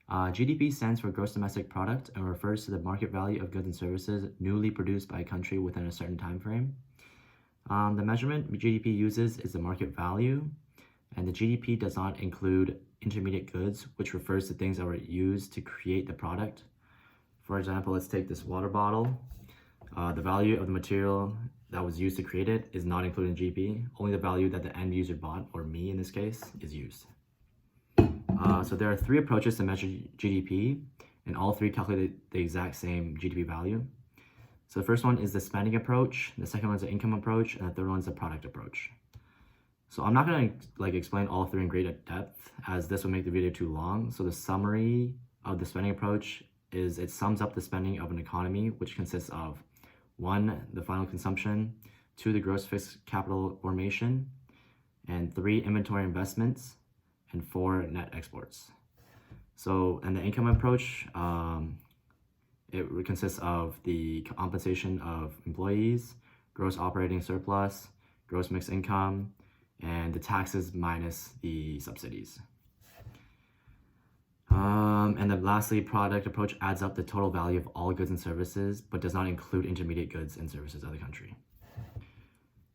GDP stands for Gross Domestic Product and refers to the market value of goods and services newly produced by a country within a certain time frame. The measurement GDP uses is the market value, and the GDP does not include intermediate goods, which refers to things that were used to create the product. For example, let's take this water bottle. The value of the material that was used to create it is not included in GDP. Only the value that the end user bought, or me in this case, is used. So there are three approaches to measure GDP, and all three calculate the exact same GDP value. So the first one is the spending approach, the second one is the income approach, and the third one is the product approach. So I'm not going to explain all three in great depth, as this would make the video too long. So the summary of the spending approach is it sums up the spending of an economy, which consists of 1, the final consumption, 2, the gross fixed capital formation, and 3, inventory investments, and 4, net exports. So, and the income approach, it consists of the compensation of employees, gross operating surplus, gross mixed income, and the taxes minus the subsidies. And then lastly, product approach adds up the total value of all goods and services, but does not include intermediate goods and services of the country.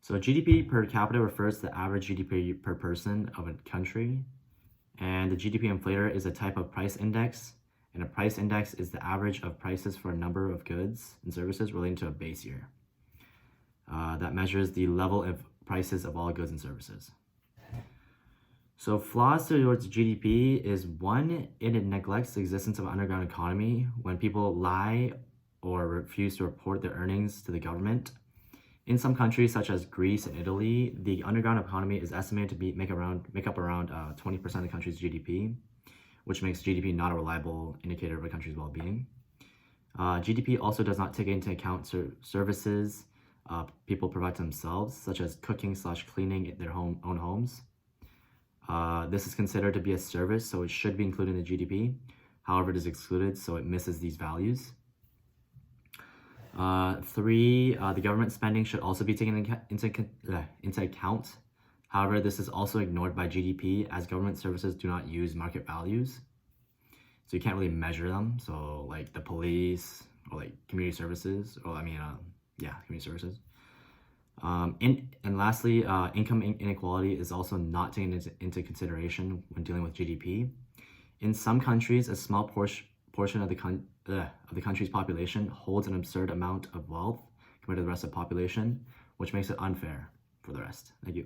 So GDP per capita refers to the average GDP per person of a country. And the GDP inflator is a type of price index. And a price index is the average of prices for a number of goods and services relating to a base year. That measures the level of prices of all goods and services. So flaws towards GDP is 1, it neglects the existence of an underground economy when people lie or refuse to report their earnings to the government. In some countries such as Greece and Italy, the underground economy is estimated to make up around 20% of the country's GDP, which makes GDP not a reliable indicator of a country's well-being. GDP also does not take into account services people provide to themselves, such as cooking/cleaning their own homes. This is considered to be a service, so it should be included in the GDP. However, it is excluded, so it misses these values. 3, the government spending should also be taken into account. However, this is also ignored by GDP as government services do not use market values. So you can't really measure them. So like the police or like community services, or community services. And lastly, income inequality is also not taken into consideration when dealing with GDP. In some countries, a small portion of the country's population holds an absurd amount of wealth compared to the rest of the population, which makes it unfair for the rest. Thank you.